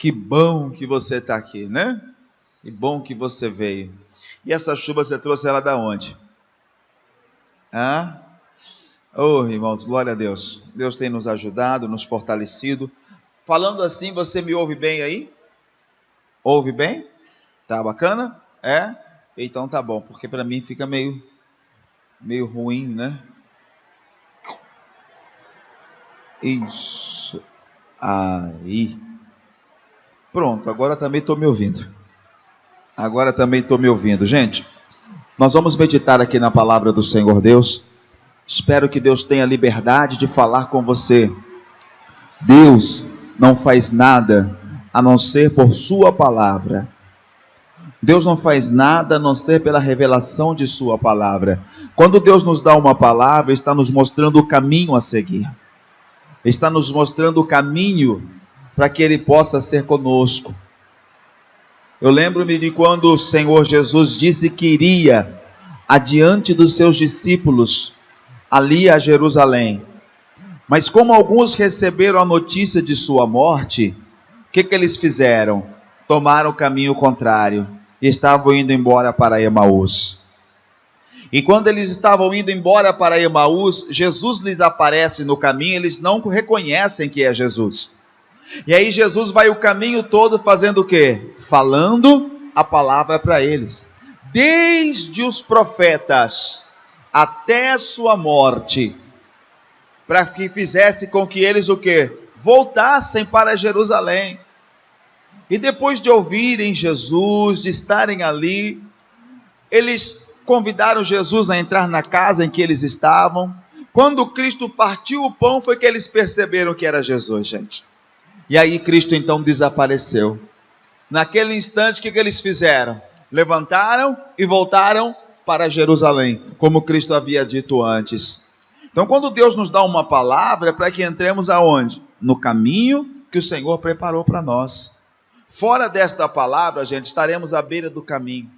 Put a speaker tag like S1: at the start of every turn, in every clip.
S1: Que bom que você está aqui, né? Que bom que você veio. E essa chuva você trouxe ela da onde? Oh, irmãos, glória a Deus. Deus tem nos ajudado, nos fortalecido. Falando assim, você me ouve bem aí? Ouve bem? Tá bacana? É? Então tá bom, porque para mim fica meio ruim, né? Isso. Aí. Pronto, agora também estou me ouvindo. Gente, nós vamos meditar aqui na palavra do Senhor Deus. Espero que Deus tenha liberdade de falar com você. Deus não faz nada a não ser por sua palavra. Deus não faz nada a não ser pela revelação de sua palavra. Quando Deus nos dá uma palavra, está nos mostrando o caminho a seguir. Está nos mostrando o caminho para que Ele possa ser conosco. Eu lembro-me de quando o Senhor Jesus disse que iria adiante dos seus discípulos ali a Jerusalém. Mas como alguns receberam a notícia de sua morte, o que eles fizeram? Tomaram o caminho contrário e estavam indo embora para Emaús. E quando eles estavam indo embora para Emaús, Jesus lhes aparece no caminho, eles não reconhecem que é Jesus. E aí Jesus vai o caminho todo fazendo o quê? Falando a palavra para eles. Desde os profetas até a sua morte, para que fizesse com que eles o quê? Voltassem para Jerusalém. E depois de ouvirem Jesus, de estarem ali, eles convidaram Jesus a entrar na casa em que eles estavam. Quando Cristo partiu o pão, foi que eles perceberam que era Jesus, gente. E aí Cristo então desapareceu. Naquele instante, o que eles fizeram? Levantaram e voltaram para Jerusalém, como Cristo havia dito antes. Então, quando Deus nos dá uma palavra, é para que entremos aonde? No caminho que o Senhor preparou para nós. Fora desta palavra, gente, estaremos à beira do caminho.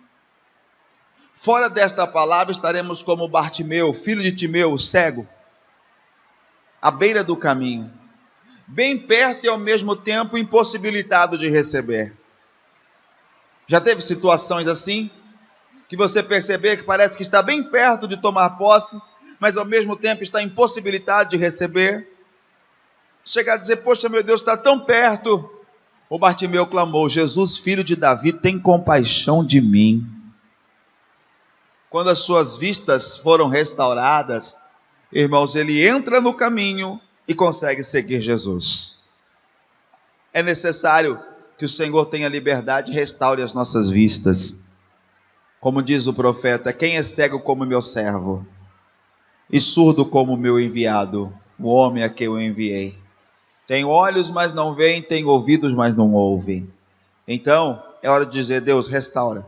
S1: Fora desta palavra, estaremos como Bartimeu, filho de Timeu, o cego, à beira do caminho, bem perto e ao mesmo tempo impossibilitado de receber. Já teve situações assim? Que você perceber que parece que está bem perto de tomar posse, mas ao mesmo tempo está impossibilitado de receber? Chegar a dizer, poxa, meu Deus, está tão perto. O Bartimeu clamou, Jesus, filho de Davi, tem compaixão de mim. Quando as suas vistas foram restauradas, irmãos, ele entra no caminho e consegue seguir Jesus. É necessário que o Senhor tenha liberdade e restaure as nossas vistas. Como diz o profeta, quem é cego como meu servo, e surdo como meu enviado, o homem a quem eu enviei. Tem olhos, mas não veem, tem ouvidos, mas não ouvem. Então, é hora de dizer, Deus, restaura.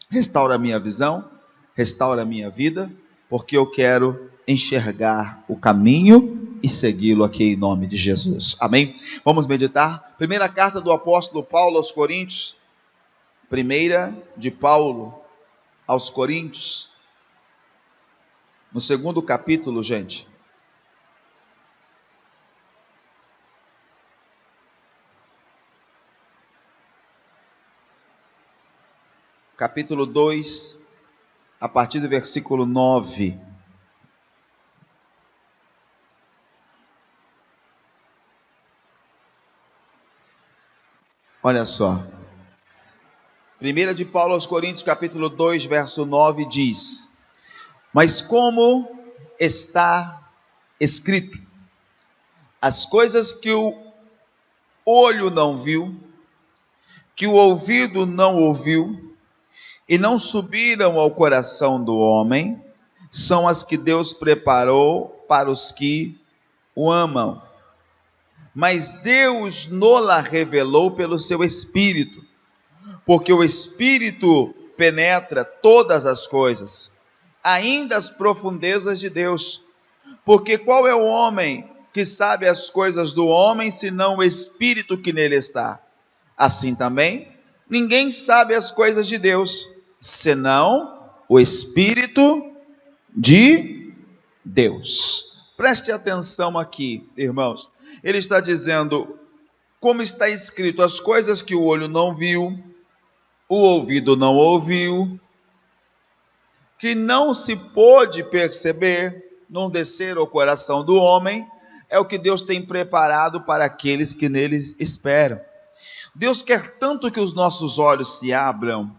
S1: Restaura a minha visão, restaura a minha vida, porque eu quero enxergar o caminho e segui-lo aqui em nome de Jesus. Amém? Vamos meditar. Primeira carta do apóstolo Paulo aos Coríntios. Primeira de Paulo aos Coríntios. No segundo capítulo, gente. Capítulo 2, a partir do versículo 9. Olha só. Primeira de Paulo aos Coríntios, capítulo 2, verso 9, diz: mas como está escrito, as coisas que o olho não viu, que o ouvido não ouviu, e não subiram ao coração do homem, são as que Deus preparou para os que o amam. Mas Deus nola revelou pelo seu Espírito, porque o Espírito penetra todas as coisas, ainda as profundezas de Deus. Porque qual é o homem que sabe as coisas do homem, senão o Espírito que nele está? Assim também, ninguém sabe as coisas de Deus, senão o Espírito de Deus. Preste atenção aqui, irmãos. Ele está dizendo, como está escrito, as coisas que o olho não viu, o ouvido não ouviu, que não se pôde perceber, não descer ao coração do homem, é o que Deus tem preparado para aqueles que neles esperam. Deus quer tanto que os nossos olhos se abram,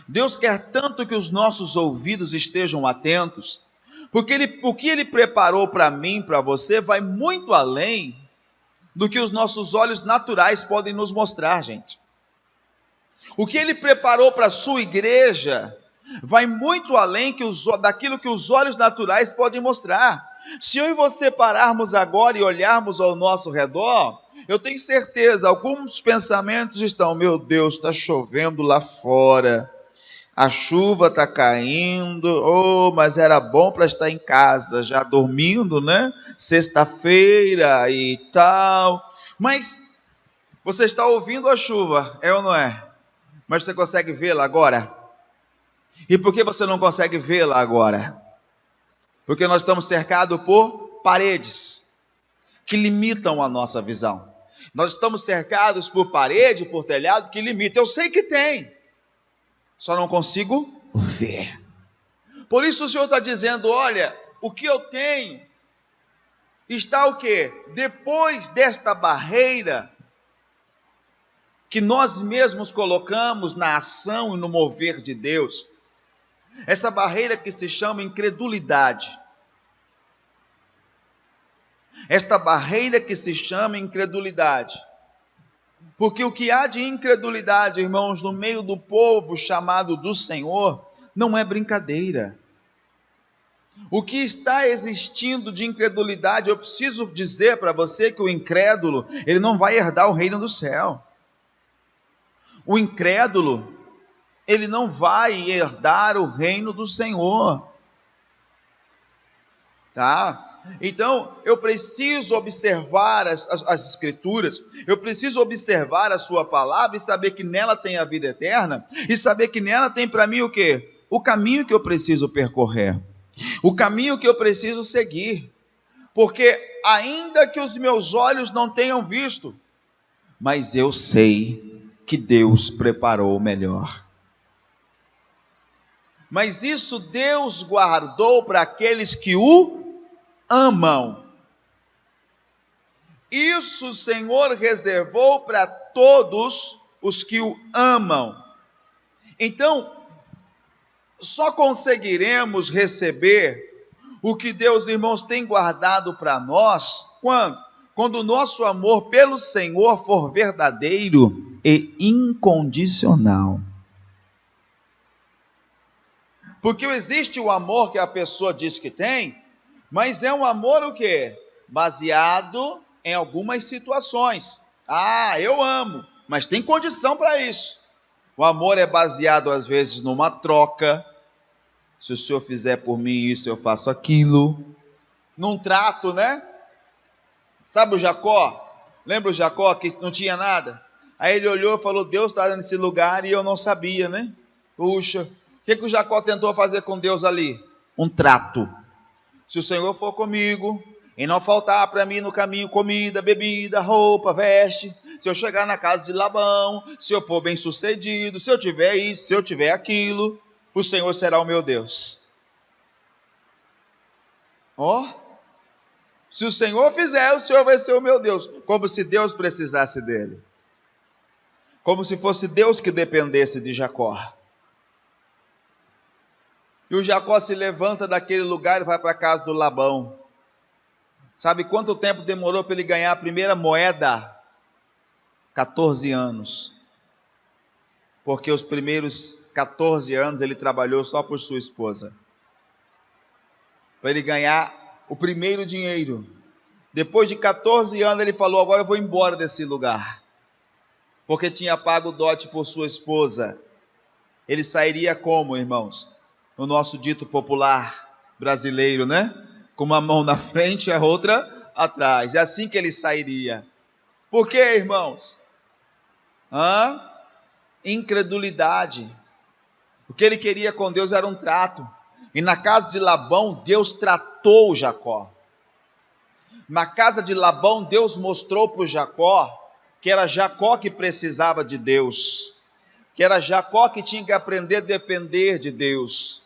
S1: Deus quer tanto que os nossos ouvidos estejam atentos, porque o que Ele preparou para mim, para você, vai muito além do que os nossos olhos naturais podem nos mostrar, gente. O que Ele preparou para a sua igreja vai muito além daquilo que os olhos naturais podem mostrar. Se eu e você pararmos agora e olharmos ao nosso redor, eu tenho certeza, alguns pensamentos estão: meu Deus, está chovendo lá fora, a chuva está caindo, oh, mas era bom para estar em casa, já dormindo, né? Sexta-feira e tal. Mas você está ouvindo a chuva, é ou não é? Mas você consegue vê-la agora? E por que você não consegue vê-la agora? Porque nós estamos cercados por paredes que limitam a nossa visão. Nós estamos cercados por parede, por telhado que limita. Eu sei que tem, só não consigo ver. Por isso o Senhor está dizendo: olha, o que eu tenho está o quê? Depois desta barreira que nós mesmos colocamos na ação e no mover de Deus, essa barreira que se chama incredulidade. Esta barreira que se chama incredulidade. Porque o que há de incredulidade, irmãos, no meio do povo chamado do Senhor, não é brincadeira. O que está existindo de incredulidade, eu preciso dizer para você que o incrédulo, ele não vai herdar o reino do céu. O incrédulo, ele não vai herdar o reino do Senhor. Tá? Então, eu preciso observar as Escrituras, eu preciso observar a sua palavra e saber que nela tem a vida eterna, e saber que nela tem para mim o quê? O caminho que eu preciso percorrer, o caminho que eu preciso seguir, porque ainda que os meus olhos não tenham visto, mas eu sei que Deus preparou o melhor. Mas isso Deus guardou para aqueles que o amam. Isso o Senhor reservou para todos os que o amam. Então, só conseguiremos receber o que Deus, irmãos, tem guardado para nós, quando o nosso amor pelo Senhor for verdadeiro e incondicional. Porque existe o amor que a pessoa diz que tem, mas é um amor o quê? Baseado em algumas situações. Ah, eu amo, mas tem condição para isso. O amor é baseado às vezes numa troca. Se o senhor fizer por mim isso, eu faço aquilo. Num trato, né? Sabe o Jacó? Lembra o Jacó que não tinha nada? Aí ele olhou e falou: Deus está nesse lugar e eu não sabia, né? Puxa, o que o Jacó tentou fazer com Deus ali? Um trato. Se o Senhor for comigo, e não faltar para mim no caminho comida, bebida, roupa, veste, se eu chegar na casa de Labão, se eu for bem sucedido, se eu tiver isso, se eu tiver aquilo, o Senhor será o meu Deus. Se o Senhor fizer, o Senhor vai ser o meu Deus. Como se Deus precisasse dele. Como se fosse Deus que dependesse de Jacó. E o Jacó se levanta daquele lugar e vai para a casa do Labão. Sabe quanto tempo demorou para ele ganhar a primeira moeda? 14 anos. Porque os primeiros 14 anos ele trabalhou só por sua esposa. Para ele ganhar o primeiro dinheiro. Depois de 14 anos ele falou: agora eu vou embora desse lugar. Porque tinha pago o dote por sua esposa. Ele sairia como, irmãos? No nosso dito popular brasileiro, né? Com uma mão na frente e a outra atrás. É assim que ele sairia. Por quê, irmãos? Incredulidade. O que ele queria com Deus era um trato. E na casa de Labão, Deus tratou Jacó. Na casa de Labão, Deus mostrou para o Jacó que era Jacó que precisava de Deus, que era Jacó que tinha que aprender a depender de Deus,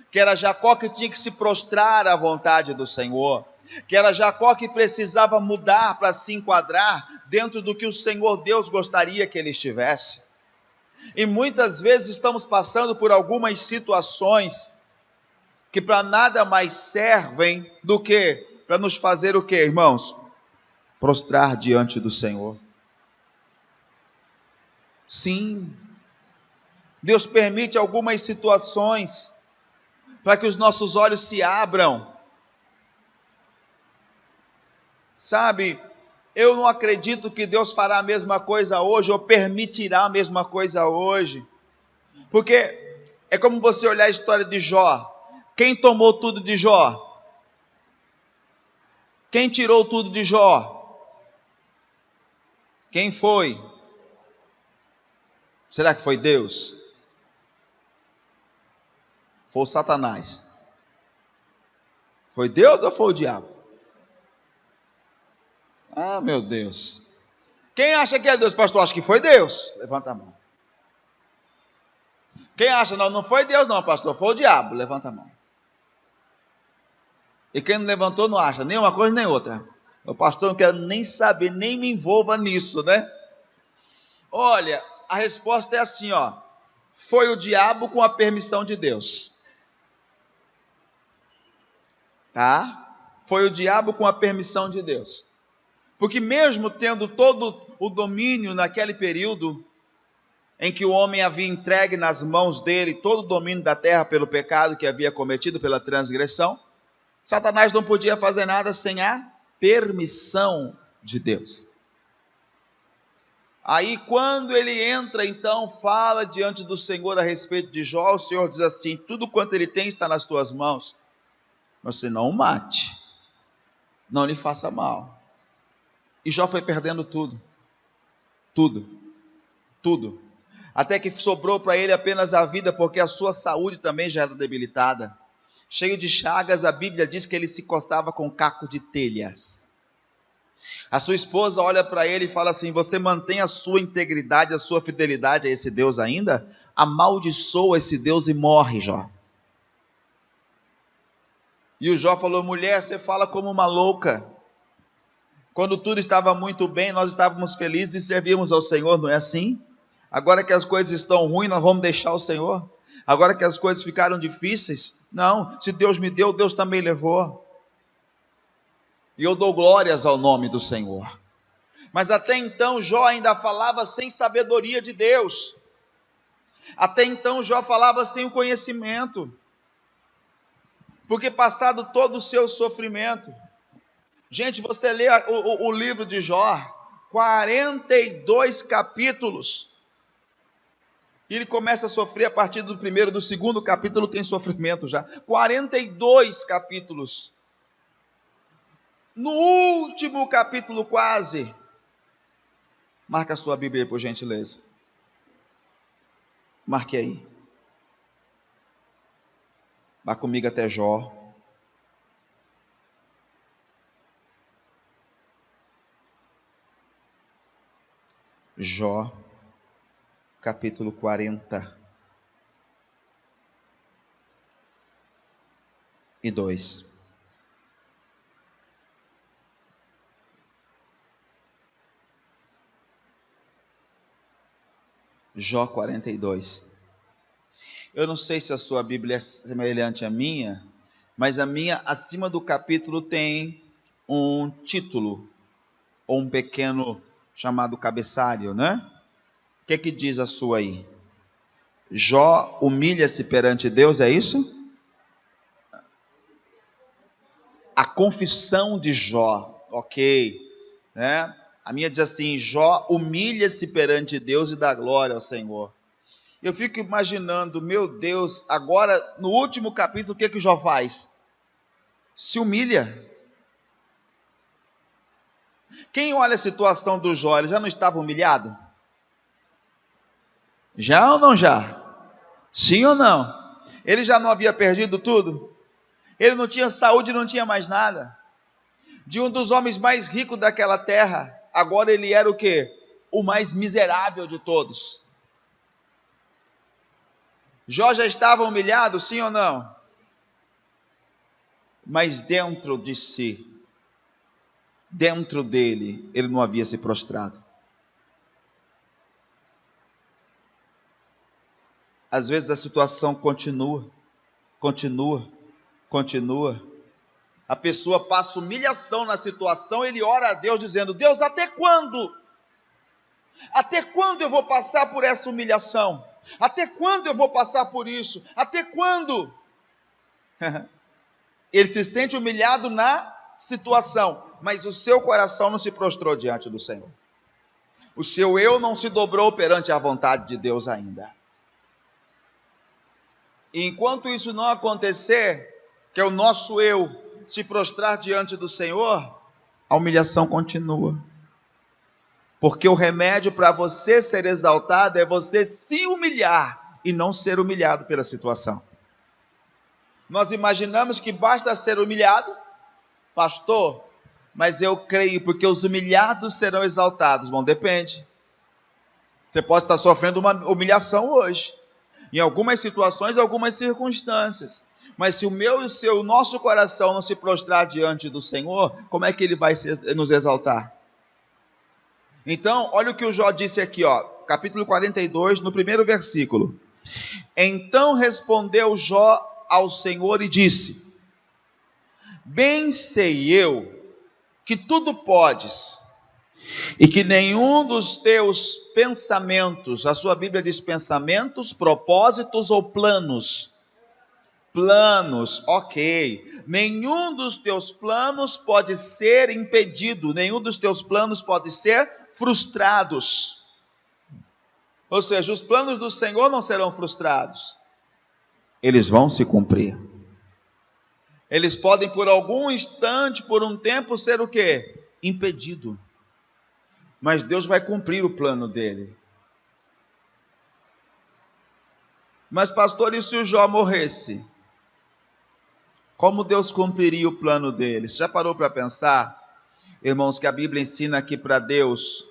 S1: que era Jacó que tinha que se prostrar à vontade do Senhor, que era Jacó que precisava mudar para se enquadrar dentro do que o Senhor Deus gostaria que ele estivesse. E muitas vezes estamos passando por algumas situações que para nada mais servem do que para nos fazer o que, irmãos? Prostrar diante do Senhor. Sim, Deus permite algumas situações para que os nossos olhos se abram. Sabe, eu não acredito que Deus fará a mesma coisa hoje, ou permitirá a mesma coisa hoje, porque é como você olhar a história de Jó. Quem tomou tudo de Jó? Quem tirou tudo de Jó? Quem foi? Será que foi Deus? Foi o Satanás? Foi Deus ou foi o diabo? Ah, meu Deus. Quem acha que é Deus, pastor? Acho que foi Deus. Levanta a mão. Quem acha, não foi Deus não, pastor, foi o diabo. Levanta a mão. E quem não levantou não acha nem uma coisa nem outra. O pastor não quer nem saber, nem me envolva nisso, né? Olha, a resposta é assim, ó. Foi o diabo com a permissão de Deus. Tá? Foi o diabo com a permissão de Deus. Porque mesmo tendo todo o domínio naquele período em que o homem havia entregue nas mãos dele todo o domínio da terra pelo pecado que havia cometido, pela transgressão, Satanás não podia fazer nada sem a permissão de Deus. Aí quando ele entra, então, fala diante do Senhor a respeito de Jó, o Senhor diz assim: tudo quanto ele tem está nas tuas mãos, mas você não o mate, não lhe faça mal. E Jó foi perdendo tudo, até que sobrou para ele apenas a vida, porque a sua saúde também já era debilitada. Cheio de chagas, a Bíblia diz que ele se coçava com caco de telhas. A sua esposa olha para ele e fala assim: você mantém a sua integridade, a sua fidelidade a esse Deus ainda? Amaldiçoa esse Deus e morre, Jó. E o Jó falou: mulher, você fala como uma louca. Quando tudo estava muito bem, nós estávamos felizes e servíamos ao Senhor, não é assim? Agora que as coisas estão ruins, nós vamos deixar o Senhor? Agora que as coisas ficaram difíceis? Não, se Deus me deu, Deus também levou. E eu dou glórias ao nome do Senhor. Mas até então Jó ainda falava sem sabedoria de Deus. Até então Jó falava sem o conhecimento. Porque passado todo o seu sofrimento, gente, você lê o livro de Jó, 42 capítulos. E ele começa a sofrer a partir do primeiro, do segundo capítulo tem sofrimento já. 42 capítulos. No último capítulo quase. Marca a sua Bíblia aí, por gentileza. Marque aí. Vá comigo até Jó. Jó, capítulo 42. Jó 42. Eu não sei se a sua Bíblia é semelhante à minha, mas a minha, acima do capítulo, tem um título, ou um pequeno chamado cabeçalho, né? O que é que diz a sua aí? Jó humilha-se perante Deus, é isso? A confissão de Jó, ok, né? A minha diz assim: Jó humilha-se perante Deus e dá glória ao Senhor. Eu fico imaginando, meu Deus, agora no último capítulo, o que que Jó faz? Se humilha. Quem olha a situação do Jó, ele já não estava humilhado? Já ou não já? Sim ou não? Ele já não havia perdido tudo? Ele não tinha saúde, não tinha mais nada. de um dos homens mais ricos daquela terra. Agora ele era o quê? O mais miserável de todos. Jó já estava humilhado, sim ou não? Mas dentro de si, dentro dele, ele não havia se prostrado. Às vezes a situação continua. A pessoa passa humilhação na situação, ele ora a Deus dizendo: Deus, até quando? Até quando eu vou passar por essa humilhação? Até quando eu vou passar por isso? Até quando? Ele se sente humilhado na situação, mas o seu coração não se prostrou diante do Senhor. O seu eu não se dobrou perante a vontade de Deus ainda. E enquanto isso não acontecer, que é o nosso eu se prostrar diante do Senhor, a humilhação continua. Porque o remédio para você ser exaltado é você se humilhar e não ser humilhado pela situação. Nós imaginamos que basta ser humilhado, pastor, mas eu creio porque os humilhados serão exaltados. Bom, depende. Você pode estar sofrendo uma humilhação hoje, em algumas situações, algumas circunstâncias. Mas se o meu e o nosso coração não se prostrar diante do Senhor, como é que Ele vai nos exaltar? Então, olha o que o Jó disse aqui, capítulo 42, no primeiro versículo. Então respondeu Jó ao Senhor e disse: bem sei eu que tudo podes, e que nenhum dos teus pensamentos, a sua Bíblia diz pensamentos, propósitos ou planos, ok, nenhum dos teus planos pode ser impedido, nenhum dos teus planos pode ser frustrados. Ou seja, os planos do Senhor não serão frustrados, eles vão se cumprir. Eles podem por algum instante, por um tempo, ser o quê? Impedido. Mas Deus vai cumprir o plano dele. Mas pastor, e se o Jó morresse? Como Deus cumpriria o plano dele? Você já parou para pensar, irmãos, que a Bíblia ensina que para Deus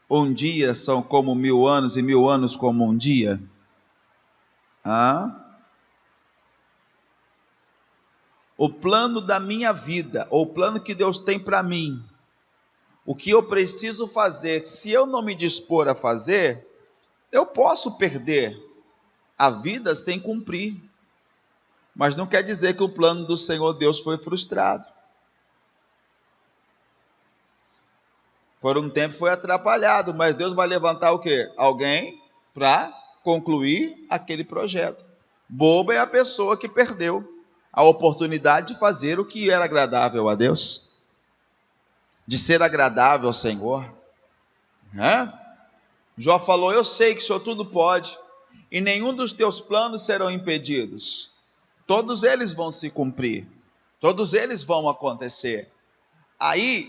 S1: um dia são como 1000 anos e 1000 anos como um dia? O plano da minha vida, ou o plano que Deus tem para mim, o que eu preciso fazer, se eu não me dispor a fazer, eu posso perder a vida sem cumprir. Mas não quer dizer que o plano do Senhor Deus foi frustrado. Por um tempo foi atrapalhado, mas Deus vai levantar o quê? Alguém para concluir aquele projeto. Boba é a pessoa que perdeu a oportunidade de fazer o que era agradável a Deus, de ser agradável ao Senhor. Jó falou: eu sei que o Senhor tudo pode, e nenhum dos teus planos serão impedidos. Todos eles vão se cumprir, todos eles vão acontecer. Aí,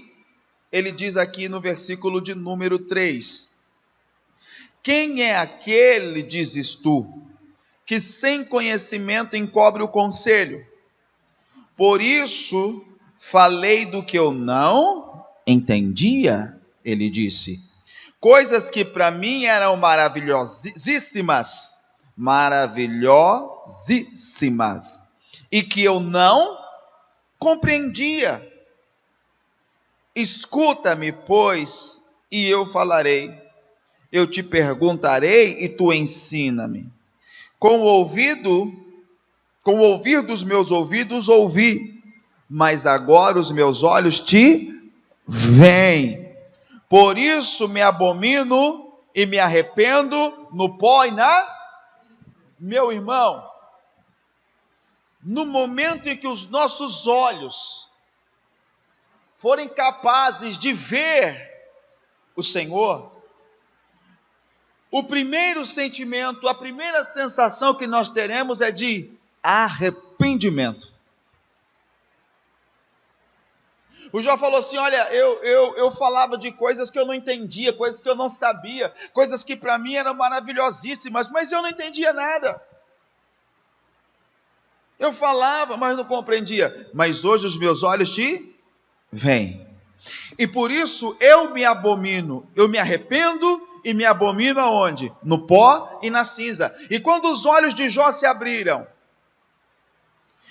S1: ele diz aqui no versículo de número 3, quem é aquele, dizes tu, que sem conhecimento encobre o conselho? Por isso, falei do que eu não entendia, ele disse, coisas que para mim eram maravilhosíssimas, e que eu não compreendia. Escuta-me, pois, e eu falarei. Eu te perguntarei e tu ensina-me. Com o ouvir dos meus ouvidos ouvi, mas agora os meus olhos te veem. Por isso me abomino e me arrependo no pó e na... Meu irmão, no momento em que os nossos olhos forem capazes de ver o Senhor, o primeiro sentimento, a primeira sensação que nós teremos é de arrependimento. O Jó falou assim: olha, eu falava de coisas que eu não entendia, coisas que eu não sabia, coisas que para mim eram maravilhosíssimas, mas eu não entendia nada. Eu falava, mas não compreendia. Mas hoje os meus olhos te vem. E por isso eu me abomino, eu me arrependo e me abomino aonde? No pó e na cinza. E quando os olhos de Jó se abriram,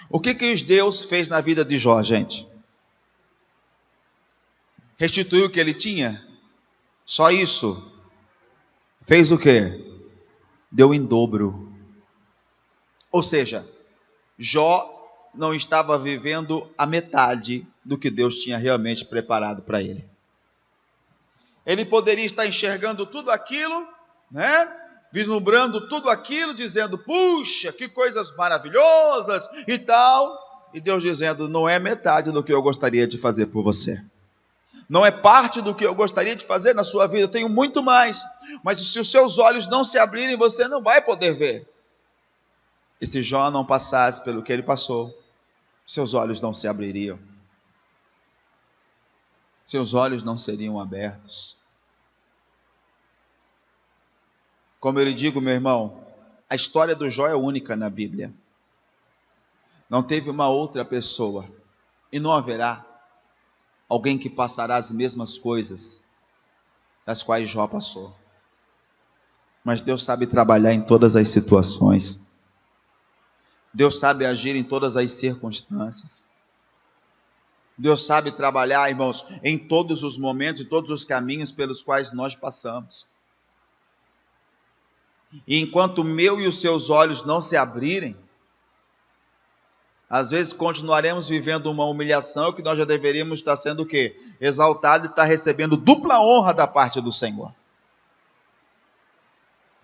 S1: o que Deus fez na vida de Jó, gente? Restituiu o que ele tinha? Só isso? Fez o quê? Deu em dobro. Ou seja, Jó não estava vivendo a metade do que Deus tinha realmente preparado para ele. Ele poderia estar enxergando tudo aquilo, né? Vislumbrando tudo aquilo, dizendo, puxa, que coisas maravilhosas e tal. E Deus dizendo, não é metade do que eu gostaria de fazer por você. Não é parte do que eu gostaria de fazer na sua vida, eu tenho muito mais. Mas se os seus olhos não se abrirem, você não vai poder ver. E se Jó não passasse pelo que ele passou, seus olhos não se abririam. Seus olhos não seriam abertos. Como eu lhe digo, meu irmão, a história do Jó é única na Bíblia. Não teve uma outra pessoa, e não haverá alguém que passará as mesmas coisas das quais Jó passou. Mas Deus sabe trabalhar em todas as situações. Deus sabe agir em todas as circunstâncias. Deus sabe trabalhar, irmãos, em todos os momentos e todos os caminhos pelos quais nós passamos. E enquanto o meu e os seus olhos não se abrirem, às vezes continuaremos vivendo uma humilhação que nós já deveríamos estar sendo o quê? Exaltado e estar recebendo dupla honra da parte do Senhor.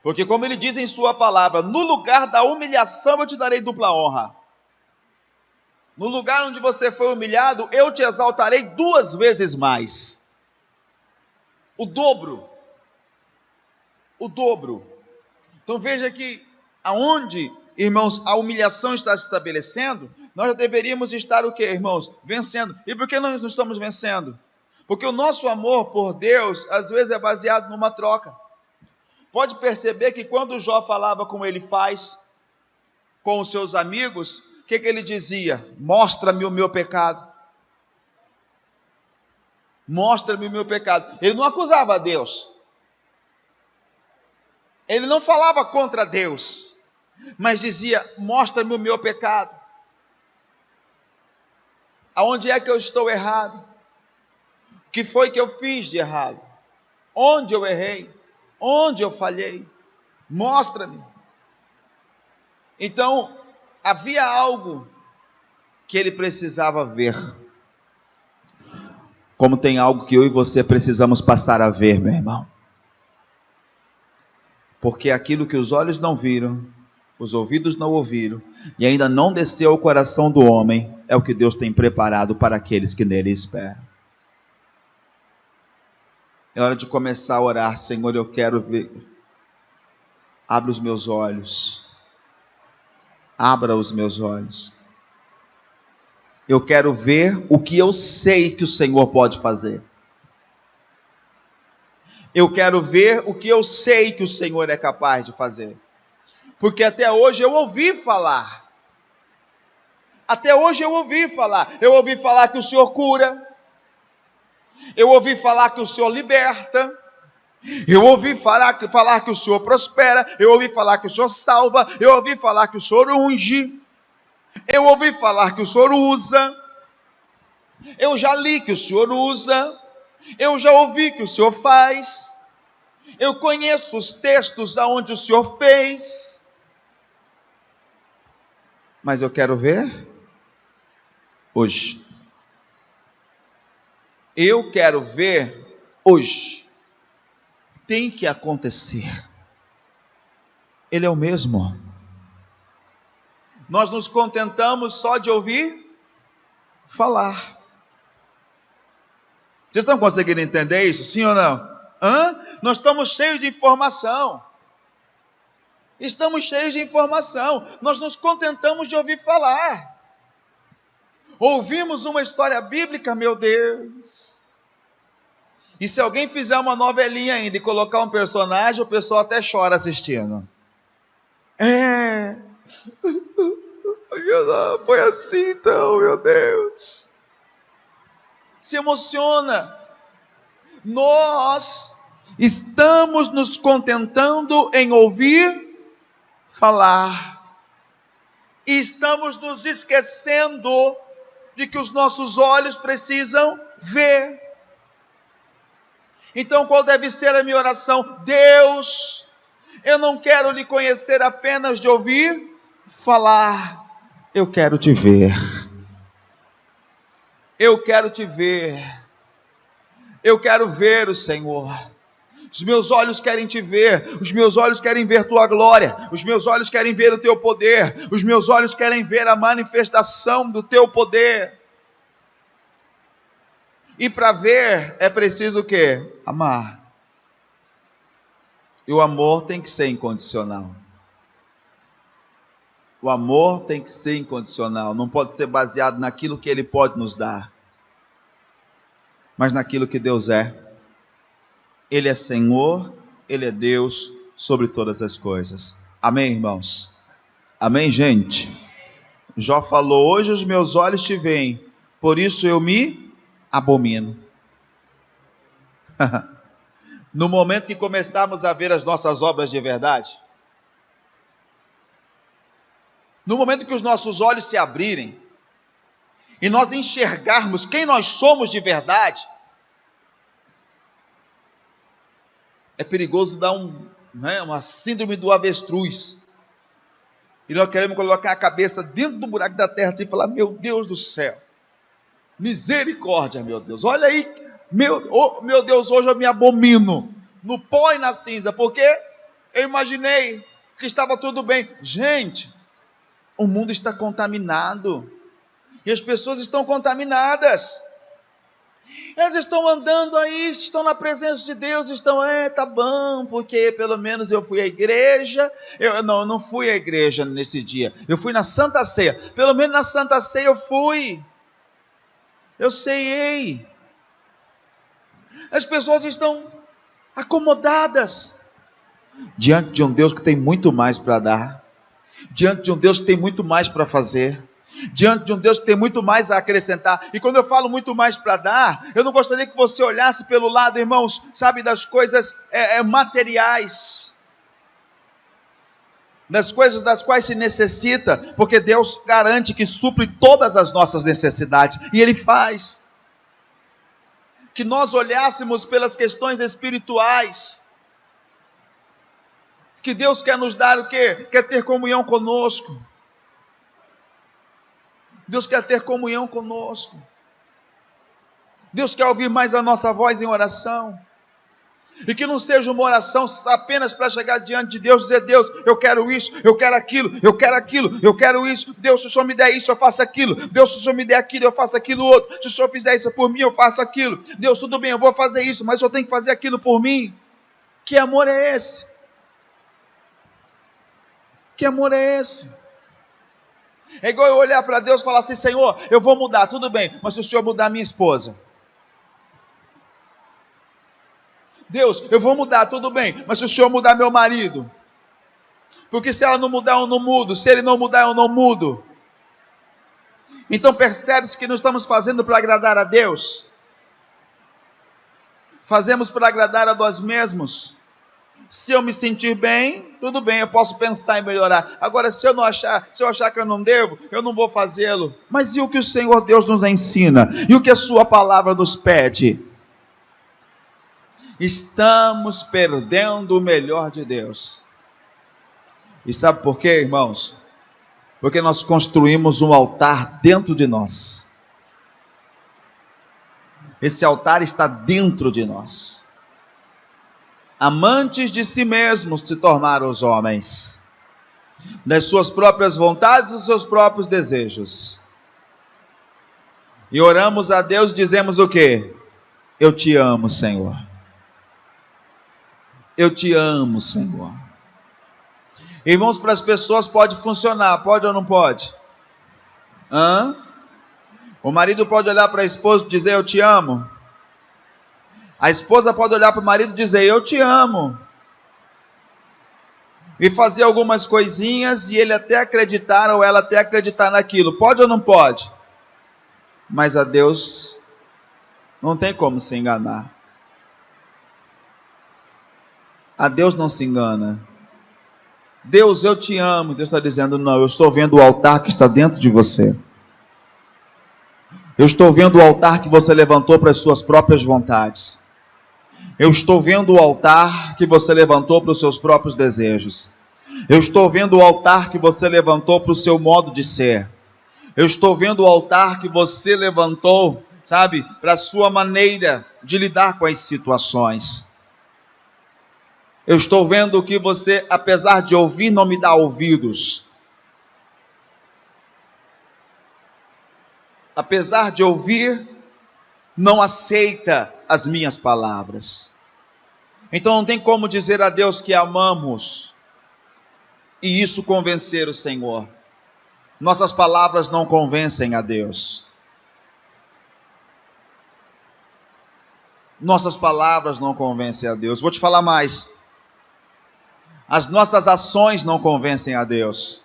S1: Porque como ele diz em sua palavra, no lugar da humilhação eu te darei dupla honra. No lugar onde você foi humilhado, eu te exaltarei 2 vezes mais. O dobro. O dobro. Então veja que aonde, irmãos, a humilhação está se estabelecendo, nós já deveríamos estar o quê, irmãos? Vencendo. E por que nós não estamos vencendo? Porque o nosso amor por Deus, às vezes, é baseado numa troca. Pode perceber que quando Jó falava com Elifaz, com os seus amigos, o que ele dizia? Mostra-me o meu pecado. Mostra-me o meu pecado. Ele não acusava a Deus. Ele não falava contra Deus, mas dizia, mostra-me o meu pecado. Aonde é que eu estou errado? O que foi que eu fiz de errado? Onde eu errei? Onde eu falhei? Mostra-me. Então, havia algo que ele precisava ver. Como tem algo que eu e você precisamos passar a ver, meu irmão. Porque aquilo que os olhos não viram, os ouvidos não ouviram, e ainda não desceu ao coração do homem, é o que Deus tem preparado para aqueles que nele esperam. É hora de começar a orar, Senhor, eu quero ver. Abra os meus olhos. Abra os meus olhos. Eu quero ver o que eu sei que o Senhor pode fazer. Eu quero ver o que eu sei que o Senhor é capaz de fazer. Porque até hoje eu ouvi falar. Até hoje eu ouvi falar. Eu ouvi falar que o Senhor cura. Eu ouvi falar que o Senhor liberta. Eu ouvi falar que o Senhor prospera. Eu ouvi falar que o Senhor salva. Eu ouvi falar que o Senhor unge. Eu ouvi falar que o Senhor usa. Eu já li que o Senhor usa. Eu já ouvi que o Senhor faz. Eu conheço os textos aonde o Senhor fez. Mas eu quero ver hoje. Eu quero ver hoje. Tem que acontecer. Ele é o mesmo. Nós nos contentamos só de ouvir falar. Vocês estão conseguindo entender isso? Sim ou não? Nós estamos cheios de informação. Estamos cheios de informação. Nós nos contentamos de ouvir falar. Ouvimos uma história bíblica, meu Deus. E se alguém fizer uma novelinha ainda e colocar um personagem, o pessoal até chora assistindo. Foi assim então, meu Deus. se emociona. Nós estamos nos contentando em ouvir falar. E estamos nos esquecendo de que os nossos olhos precisam ver. Então, qual deve ser a minha oração? Deus, eu não quero lhe conhecer apenas de ouvir falar. Eu quero te ver. Eu quero te ver. Eu quero ver o Senhor. Os meus olhos querem te ver. Os meus olhos querem ver tua glória. Os meus olhos querem ver o teu poder. Os meus olhos querem ver a manifestação do teu poder. E para ver é preciso o quê? Amar. E o amor tem que ser incondicional. O amor tem que ser incondicional. Não pode ser baseado naquilo que Ele pode nos dar, mas naquilo que Deus é. Ele é Senhor, Ele é Deus sobre todas as coisas. Amém, irmãos? Amém, gente? Jó falou: hoje os meus olhos te veem, por isso eu me abomino. No momento que começarmos a ver as nossas obras de verdade, no momento que os nossos olhos se abrirem, e nós enxergarmos quem nós somos de verdade, é perigoso dar uma síndrome do avestruz. E nós queremos colocar a cabeça dentro do buraco da terra assim e falar: meu Deus do céu, misericórdia, meu Deus, olha aí, meu Deus, hoje eu me abomino no pó e na cinza, porque eu imaginei que estava tudo bem. Gente, o mundo está contaminado, e as pessoas estão contaminadas. Elas estão andando aí, estão na presença de Deus, estão, tá bom, porque pelo menos eu fui à igreja. Eu não fui à igreja nesse dia, eu fui na Santa Ceia, pelo menos na Santa Ceia eu fui, eu ceiei. As pessoas estão acomodadas diante de um Deus que tem muito mais para dar, diante de um Deus que tem muito mais para fazer, diante de um Deus que tem muito mais a acrescentar. E quando eu falo muito mais para dar, eu não gostaria que você olhasse pelo lado, irmãos, sabe, das coisas materiais, das coisas das quais se necessita, porque Deus garante que supre todas as nossas necessidades, e Ele faz. Que nós olhássemos pelas questões espirituais, que Deus quer nos dar o quê? Quer ter comunhão conosco. Deus quer ter comunhão conosco. Deus quer ouvir mais a nossa voz em oração. E que não seja uma oração apenas para chegar diante de Deus e dizer: Deus, eu quero isso, eu quero aquilo, eu quero aquilo, eu quero isso. Deus, se o Senhor me der isso, eu faço aquilo. Deus, se o Senhor me der aquilo, eu faço aquilo outro. Se o Senhor fizer isso por mim, eu faço aquilo. Deus, tudo bem, eu vou fazer isso, mas o Senhor tem que fazer aquilo por mim. Que amor é esse? Que amor é esse? É igual eu olhar para Deus e falar assim: Senhor, eu vou mudar, tudo bem, mas se o Senhor mudar minha esposa, Deus, eu vou mudar, tudo bem, mas se o Senhor mudar meu marido, porque se ela não mudar eu não mudo, se ele não mudar eu não mudo. Então percebe-se que não estamos fazendo para agradar a Deus, fazemos para agradar a nós mesmos. Se eu me sentir bem, tudo bem, eu posso pensar em melhorar. Agora, se eu achar que eu não devo, eu não vou fazê-lo. Mas e o que o Senhor Deus nos ensina? E o que a sua palavra nos pede? Estamos perdendo o melhor de Deus. E sabe por quê, irmãos? Porque nós construímos um altar dentro de nós. Esse altar está dentro de nós. Amantes de si mesmos se tornaram os homens, das suas próprias vontades e dos seus próprios desejos. E oramos a Deus, dizemos o quê? Eu te amo, Senhor. Eu te amo, Senhor. Irmãos, para as pessoas pode funcionar, pode ou não pode? O marido pode olhar para a esposa e dizer: eu te amo. A esposa pode olhar para o marido e dizer: eu te amo. E fazer algumas coisinhas e ele até acreditar ou ela até acreditar naquilo. Pode ou não pode? Mas a Deus Não tem como se enganar. A Deus não se engana. Deus, eu te amo. Deus está dizendo, não, eu estou vendo o altar que está dentro de você. Eu estou vendo o altar que você levantou para as suas próprias vontades. Eu estou vendo o altar que você levantou para os seus próprios desejos. Eu estou vendo o altar que você levantou para o seu modo de ser. Eu estou vendo o altar que você levantou, sabe, para a sua maneira de lidar com as situações. Eu estou vendo que você, apesar de ouvir, não me dá ouvidos. Apesar de ouvir, não aceita as minhas palavras. Então não tem como dizer a Deus que amamos e isso convencer o Senhor. Nossas palavras não convencem a Deus. Nossas palavras não convencem a Deus. Vou te falar mais. As nossas ações não convencem a Deus.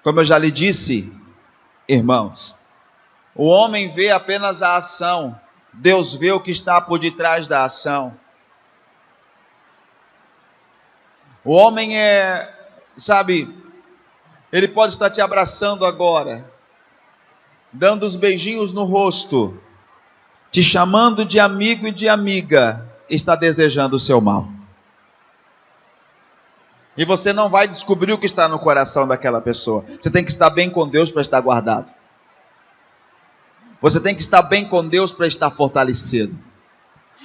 S1: Como eu já lhe disse, irmãos, o homem vê apenas a ação. Deus vê o que está por detrás da ação. O homem ele pode estar te abraçando agora, dando os beijinhos no rosto, te chamando de amigo e de amiga, está desejando o seu mal. E você não vai descobrir o que está no coração daquela pessoa. Você tem que estar bem com Deus para estar guardado. Você tem que estar bem com Deus para estar fortalecido.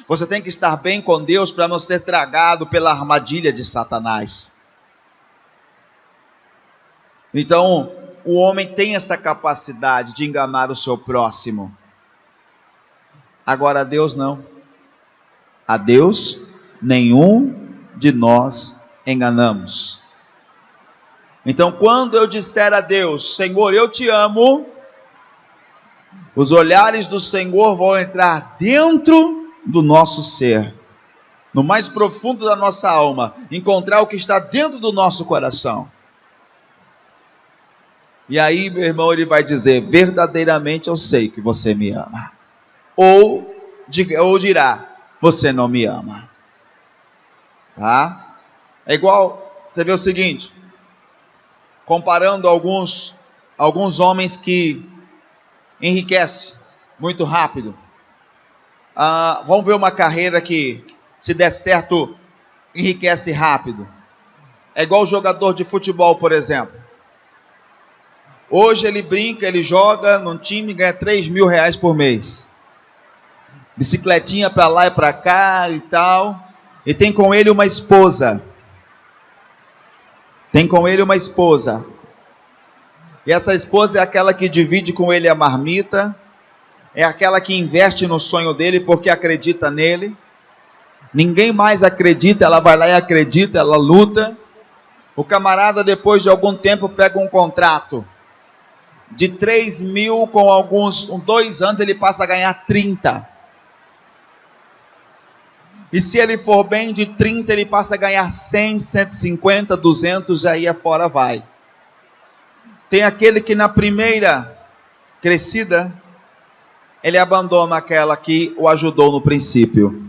S1: Você tem que estar bem com Deus para não ser tragado pela armadilha de Satanás. Então, o homem tem essa capacidade de enganar o seu próximo. Agora, a Deus não. A Deus, nenhum de nós enganamos. Então, quando eu disser a Deus, Senhor, eu te amo, os olhares do Senhor vão entrar dentro do nosso ser, no mais profundo da nossa alma, encontrar o que está dentro do nosso coração. E aí, meu irmão, ele vai dizer, verdadeiramente eu sei que você me ama. Ou dirá, você não me ama. Tá? É igual, você vê o seguinte, comparando alguns homens que enriquecem muito rápido. Vamos ver uma carreira que, se der certo, enriquece rápido. É igual o jogador de futebol, por exemplo. Hoje ele brinca, ele joga num time e ganha 3 mil reais por mês. Bicicletinha para lá e para cá e tal. E tem com ele uma esposa. E essa esposa é aquela que divide com ele a marmita. É aquela que investe no sonho dele porque acredita nele. Ninguém mais acredita, ela vai lá e acredita, ela luta. O camarada, depois de algum tempo, pega um contrato de 3 mil, com 2 anos ele passa a ganhar 30. E se ele for bem, de 30 ele passa a ganhar 100, 150, 200, aí afora vai. Tem aquele que na primeira crescida, ele abandona aquela que o ajudou no princípio.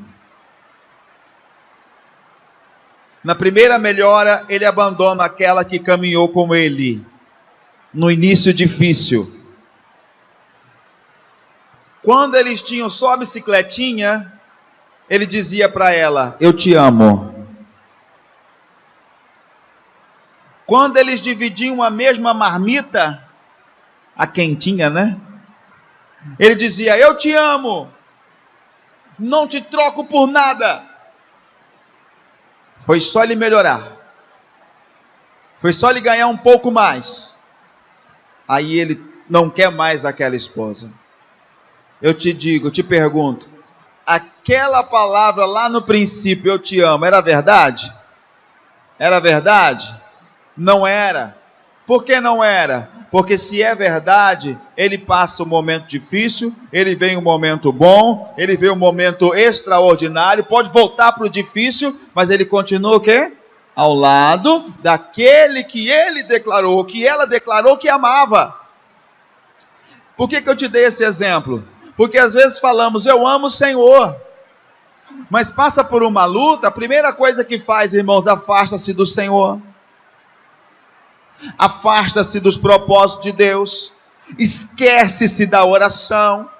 S1: Na primeira melhora, ele abandona aquela que caminhou com ele no início difícil. Quando eles tinham só a bicicletinha, ele dizia para ela, eu te amo. Quando eles dividiam a mesma marmita, a quentinha, né? Ele dizia, eu te amo. Não te troco por nada. Foi só ele melhorar. Foi só ele ganhar um pouco mais. Aí ele não quer mais aquela esposa. Eu te pergunto, aquela palavra lá no princípio, eu te amo, era verdade? Era verdade? Não era. Por que não era? Porque se é verdade, ele passa um momento difícil, ele vem um momento bom, ele vem um momento extraordinário, pode voltar para o difícil, mas ele continua o quê? Ao lado daquele que ele declarou, que ela declarou que amava. Por que eu te dei esse exemplo? Porque às vezes falamos, eu amo o Senhor, mas passa por uma luta, a primeira coisa que faz, irmãos, afasta-se do Senhor, afasta-se dos propósitos de Deus, esquece-se da oração,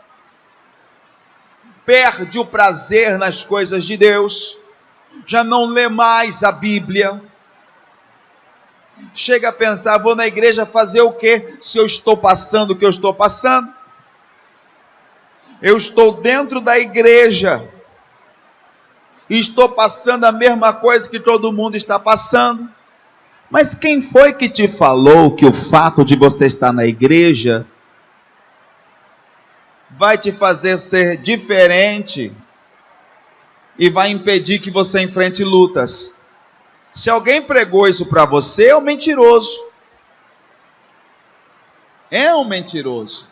S1: perde o prazer nas coisas de Deus, já não lê mais a Bíblia, chega a pensar, vou na igreja fazer o quê? Se eu estou passando o que eu estou passando, eu estou dentro da igreja, e estou passando a mesma coisa que todo mundo está passando. Mas quem foi que te falou que o fato de você estar na igreja vai te fazer ser diferente e vai impedir que você enfrente lutas? Se alguém pregou isso para você, é um mentiroso. É um mentiroso.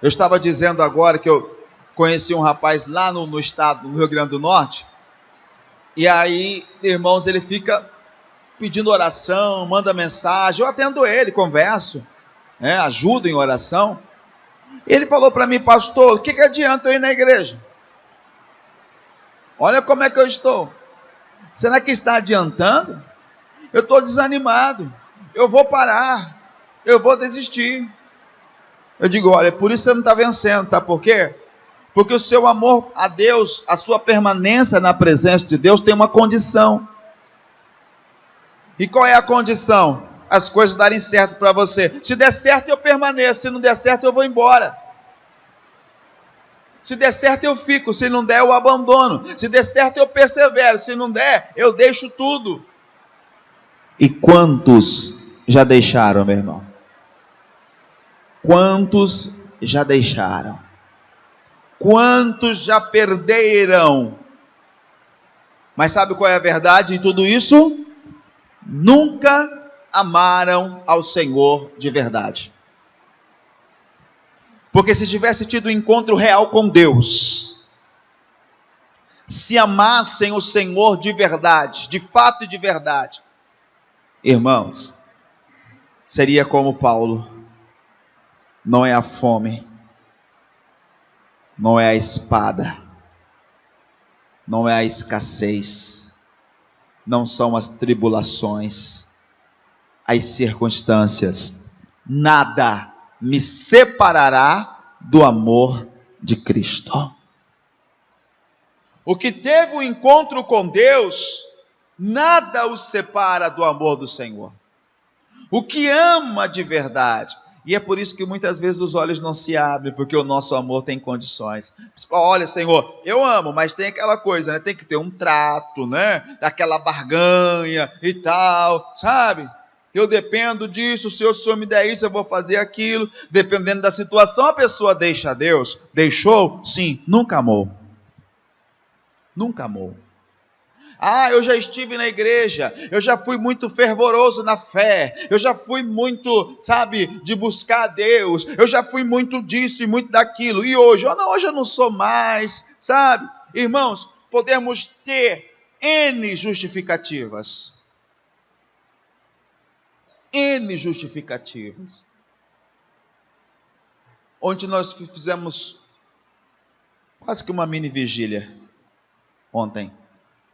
S1: Eu estava dizendo agora que eu conheci um rapaz lá no estado, no Rio Grande do Norte, e aí, irmãos, ele fica pedindo oração, manda mensagem, eu atendo ele, converso, ajudo em oração. Ele falou para mim, pastor, o que adianta eu ir na igreja? Olha como é que eu estou. Será que está adiantando? Eu estou desanimado, eu vou parar, eu vou desistir. Eu digo, olha, por isso você não está vencendo, sabe por quê? Porque o seu amor a Deus, a sua permanência na presença de Deus tem uma condição. E qual é a condição? As coisas darem certo para você. Se der certo eu permaneço, se não der certo eu vou embora. Se der certo eu fico, se não der eu abandono. Se der certo eu persevero, se não der eu deixo tudo. E quantos já deixaram, meu irmão? Quantos já deixaram? Quantos já perderam? Mas sabe qual é a verdade em tudo isso? Nunca amaram ao Senhor de verdade. Porque se tivesse tido um encontro real com Deus, se amassem o Senhor de verdade, de fato e de verdade, irmãos, seria como Paulo, não é a fome, não é a espada, não é a escassez, não são as tribulações, as circunstâncias, nada me separará do amor de Cristo. O que teve um encontro com Deus, nada o separa do amor do Senhor. O que ama de verdade, e é por isso que muitas vezes os olhos não se abrem, porque o nosso amor tem condições. Olha, Senhor, eu amo, mas tem aquela coisa, né? Tem que ter um trato, né? Daquela barganha e tal, sabe? Eu dependo disso, se o Senhor me der isso, eu vou fazer aquilo. Dependendo da situação, a pessoa deixa Deus. Deixou? Sim, nunca amou. Nunca amou. Ah, eu já estive na igreja, eu já fui muito fervoroso na fé, eu já fui muito, sabe, de buscar a Deus, eu já fui muito disso e muito daquilo, e hoje, hoje eu não sou mais, sabe? Irmãos, podemos ter N justificativas, onde nós fizemos quase que uma mini vigília, ontem,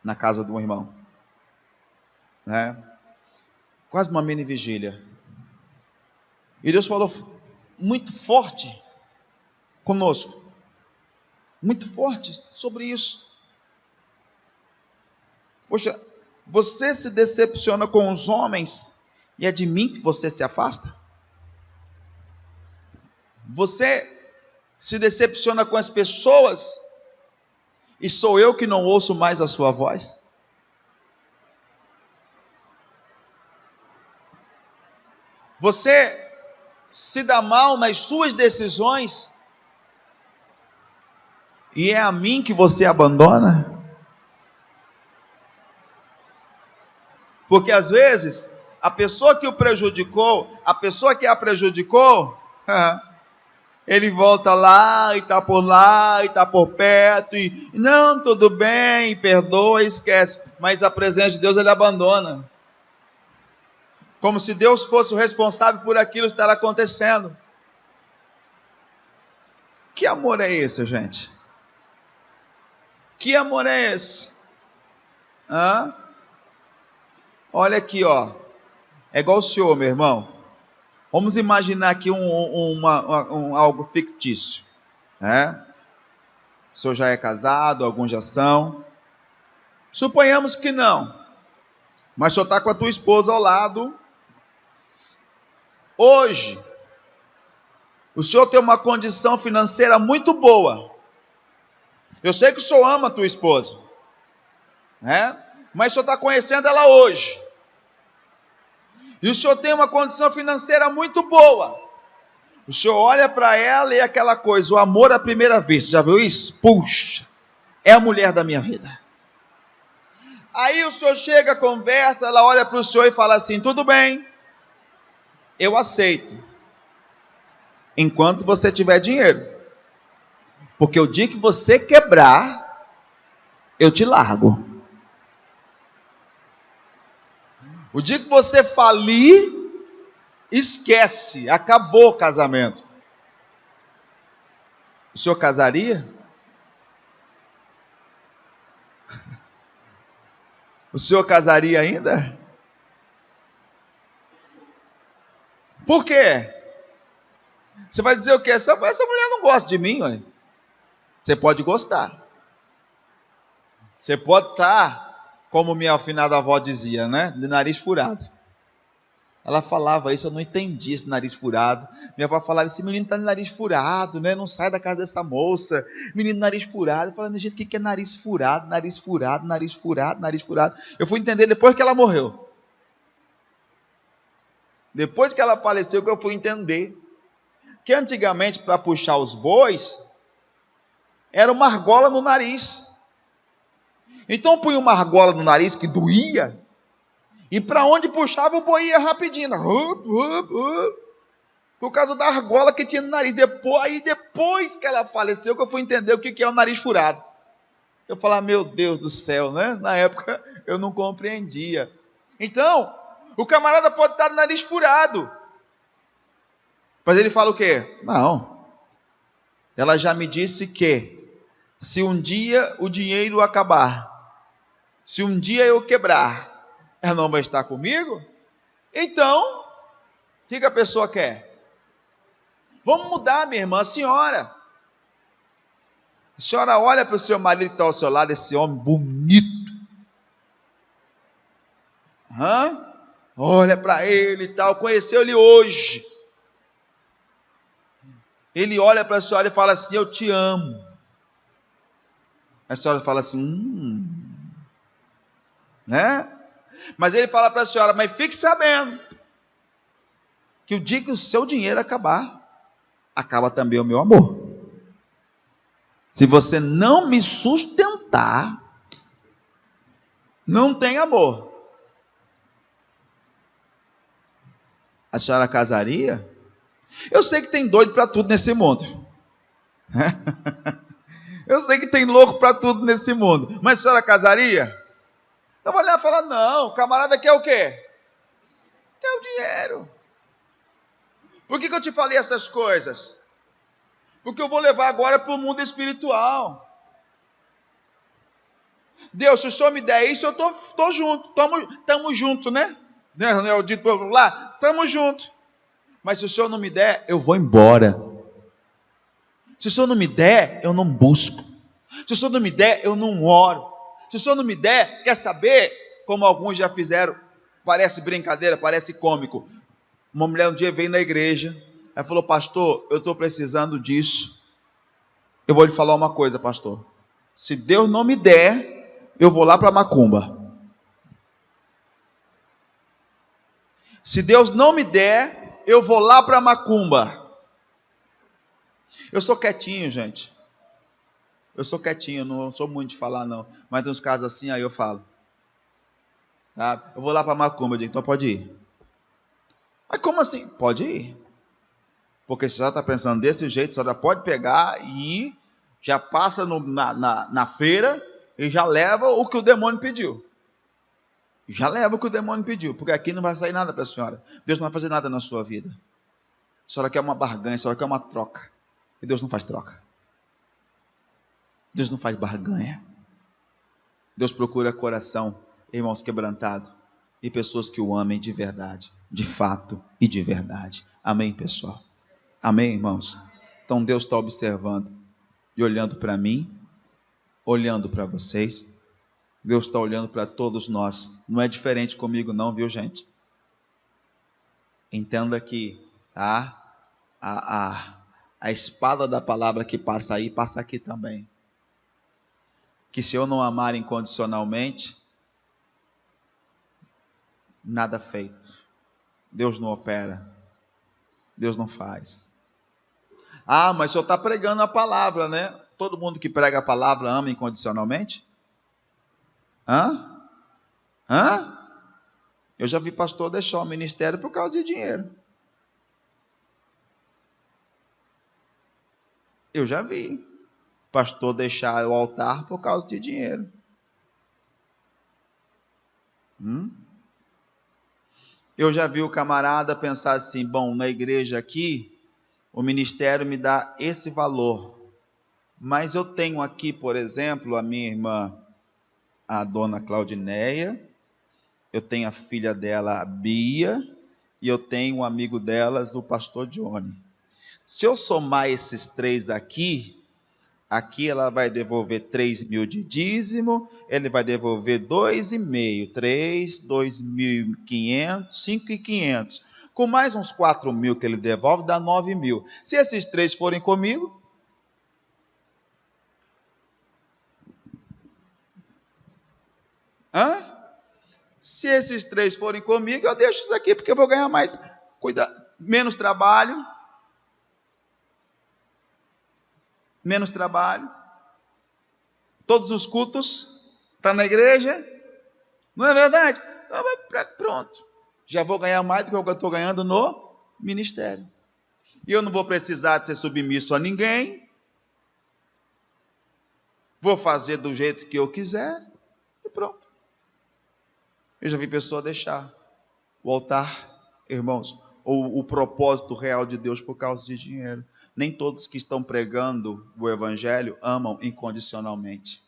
S1: na casa de um irmão, quase uma mini vigília, e Deus falou muito forte conosco, muito forte sobre isso. Poxa, você se decepciona com os homens, e é de mim que você se afasta? Você se decepciona com as pessoas, e sou eu que não ouço mais a sua voz? Você se dá mal nas suas decisões, e é a mim que você abandona? Porque às vezes, a pessoa que o prejudicou, a pessoa que a prejudicou, ele volta lá, e está por lá, e está por perto, e não, tudo bem, perdoa, esquece, mas a presença de Deus ele abandona, como se Deus fosse o responsável por aquilo estar acontecendo. Que amor é esse, gente? Que amor é esse? Hã? Olha aqui, ó. É igual o senhor, meu irmão. Vamos imaginar aqui algo fictício, né? O senhor já é casado, alguns já são. Suponhamos que não. Mas o senhor está com a tua esposa ao lado. Hoje, o senhor tem uma condição financeira muito boa. Eu sei que o senhor ama a tua esposa, né? Mas o senhor está conhecendo ela hoje. E o senhor tem uma condição financeira muito boa. O senhor olha para ela e é aquela coisa, o amor à primeira vista. Já viu isso? Puxa, é a mulher da minha vida. Aí o senhor chega, conversa, ela olha para o senhor e fala assim: tudo bem, eu aceito, enquanto você tiver dinheiro. Porque o dia que você quebrar, eu te largo. O dia que você falir, esquece, acabou o casamento. O senhor casaria? O senhor casaria ainda? Por quê? Você vai dizer o quê? Essa mulher não gosta de mim, ué. Você pode gostar. Você pode estar, como minha afinada avó dizia, né? De nariz furado. Ela falava isso, eu não entendi esse nariz furado. Minha avó falava, esse menino está de nariz furado, né? Não sai da casa dessa moça. Menino nariz furado. Eu falava, gente, o que é nariz furado? Nariz furado, nariz furado, nariz furado. Eu fui entender depois que ela morreu. Depois que ela faleceu que eu fui entender. Que antigamente, para puxar os bois, era uma argola no nariz. Então punha uma argola no nariz que doía. E para onde puxava o boi ia rapidinho. Por causa da argola que tinha no nariz. Depois que ela faleceu, que eu fui entender o que é o nariz furado. Eu falava, meu Deus do céu, né? Na época eu não compreendia. Então, o camarada pode estar de nariz furado. Mas ele fala o quê? Não. Ela já me disse que se um dia o dinheiro acabar, se um dia eu quebrar, ela não vai estar comigo? Então, o que a pessoa quer? Vamos mudar, minha irmã, a senhora olha para o seu marido que está ao seu lado, esse homem bonito. Olha para ele e tal, conheceu ele hoje. Ele olha para a senhora e fala assim, eu te amo. A senhora fala assim, né? Mas ele fala para a senhora, mas fique sabendo, que o dia que o seu dinheiro acabar, acaba também o meu amor. Se você não me sustentar, não tem amor. A senhora casaria? Eu sei que tem doido para tudo nesse mundo. Eu sei que tem louco para tudo nesse mundo. Mas a senhora casaria? Eu vou olhar e falar, não, o camarada quer o quê? Quer o dinheiro. Por que eu te falei essas coisas? Porque eu vou levar agora para o mundo espiritual. Deus, se o Senhor me der isso, eu estou junto. Estamos juntos, né? Não é o dito lá? Estamos juntos. Mas se o Senhor não me der, eu vou embora. Se o Senhor não me der, eu não busco. Se o Senhor não me der, eu não oro. Se o Senhor não me der, quer saber? Como alguns já fizeram, parece brincadeira, parece cômico. Uma mulher um dia veio na igreja, ela falou, pastor, eu estou precisando disso. Eu vou lhe falar uma coisa, pastor. Se Deus não me der, eu vou lá para Macumba. Se Deus não me der, eu vou lá para Macumba. Eu sou quietinho, gente. Eu sou quietinho, não sou muito de falar não. Mas tem uns casos assim, aí eu falo. Tá? Eu vou lá para Macumba, eu digo, então pode ir. Mas como assim? Pode ir. Porque se você está pensando desse jeito, você já pode pegar e já passa na feira e já leva o que o demônio pediu. Já leva o que o demônio pediu, porque aqui não vai sair nada para a senhora. Deus não vai fazer nada na sua vida. A senhora quer uma barganha, a senhora quer uma troca. E Deus não faz troca. Deus não faz barganha. Deus procura coração, irmãos, quebrantado, e pessoas que o amem de verdade, de fato e de verdade. Amém, pessoal? Amém, irmãos? Então Deus está observando e olhando para mim, olhando para vocês. Deus está olhando para todos nós. Não é diferente comigo não, viu, gente? Entenda que, tá? A espada da palavra que passa aí, passa aqui também. Que se eu não amar incondicionalmente, nada feito. Deus não opera. Deus não faz. Ah, mas o senhor está pregando a palavra, né? Todo mundo que prega a palavra ama incondicionalmente? Hã? Eu já vi pastor deixar o ministério por causa de dinheiro. Eu já vi pastor deixar o altar por causa de dinheiro. Eu já vi o camarada pensar assim, bom, na igreja aqui, o ministério me dá esse valor, mas eu tenho aqui, por exemplo, a minha irmã, a dona Claudineia, eu tenho a filha dela, a Bia, e eu tenho um amigo delas, o pastor Johnny. Se eu somar esses três aqui ela vai devolver 3.000 de dízimo, ele vai devolver 2,5, 3, 2.500, 5.500. Com mais uns 4.000 que ele devolve, dá 9.000. Se esses três forem comigo, se esses três forem comigo, eu deixo isso aqui, porque eu vou ganhar mais. Menos trabalho. Todos os cultos, está na igreja, não é verdade? Pronto, já vou ganhar mais do que eu estou ganhando no ministério, e eu não vou precisar de ser submisso a ninguém, vou fazer do jeito que eu quiser, e pronto. Eu já vi pessoa deixar o altar, irmãos, ou o propósito real de Deus por causa de dinheiro. Nem todos que estão pregando o evangelho amam incondicionalmente.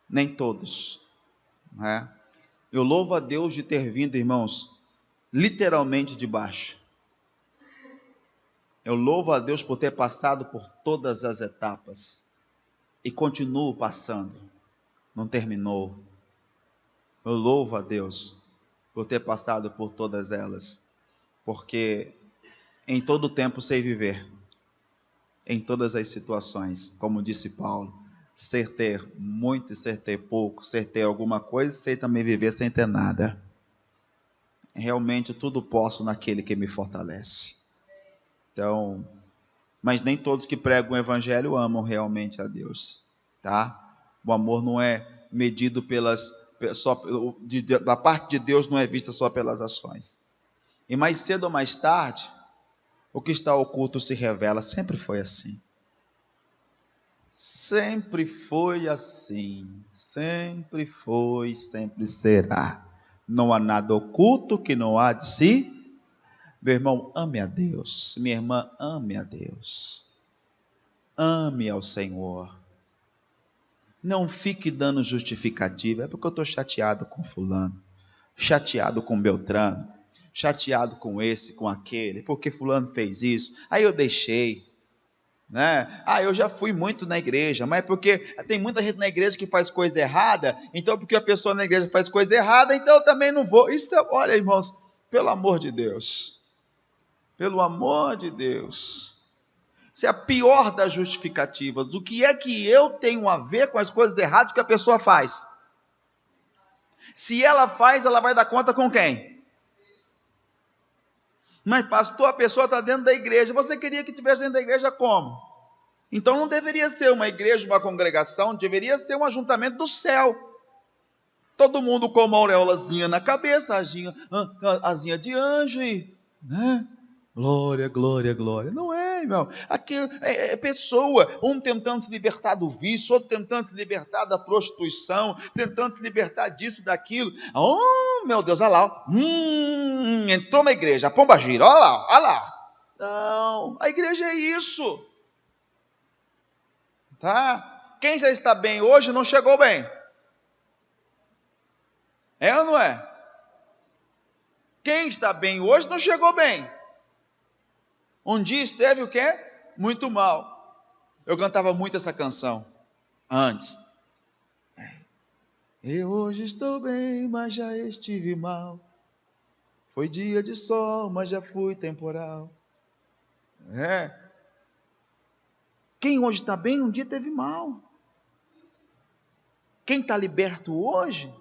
S1: Nem todos. Né? Eu louvo a Deus de ter vindo, irmãos, literalmente de baixo. Eu louvo a Deus por ter passado por todas as etapas. E continuo passando. Não terminou. Eu louvo a Deus por ter passado por todas elas. Porque em todo tempo sei viver, em todas as situações, como disse Paulo, sei ter muito e sei ter pouco, sei ter alguma coisa, sei também viver sem ter nada. Realmente tudo posso naquele que me fortalece. Então, mas nem todos que pregam o evangelho amam realmente a Deus, tá? O amor não é medido da parte de Deus, não é vista só pelas ações. E mais cedo ou mais tarde, o que está oculto se revela. Sempre foi assim. Sempre foi assim. Sempre foi, sempre será. Não há nada oculto que não há de si. Meu irmão, ame a Deus. Minha irmã, ame a Deus. Ame ao Senhor. Não fique dando justificativa. É porque eu estou chateado com fulano. Chateado com Beltrano. Chateado com esse, com aquele, porque fulano fez isso, aí eu deixei, né? Eu já fui muito na igreja, mas porque tem muita gente na igreja que faz coisa errada, então porque a pessoa na igreja faz coisa errada, então eu também não vou. Isso, olha, irmãos, pelo amor de Deus, isso é a pior das justificativas. O que é que eu tenho a ver com as coisas erradas que a pessoa faz? Se ela faz, ela vai dar conta com quem? Mas pastor, a pessoa está dentro da igreja. Você queria que estivesse dentro da igreja como? Então não deveria ser uma igreja, uma congregação, deveria ser um ajuntamento do céu. Todo mundo com uma auréolazinha na cabeça, asinha de anjo, né? Glória, glória, glória. Não é, irmão. Aqui é pessoa, um tentando se libertar do vício, outro tentando se libertar da prostituição, tentando se libertar disso, daquilo. Oh, meu Deus, olha lá. Entrou na igreja, a pomba gira, olha lá. Não, a igreja é isso. Tá? Quem já está bem hoje não chegou bem. É ou não é? Quem está bem hoje não chegou bem. Um dia esteve o quê? Muito mal. Eu cantava muito essa canção antes. Eu hoje estou bem, mas já estive mal. Foi dia de sol, mas já fui temporal. Quem hoje está bem, um dia teve mal. Quem está liberto hoje,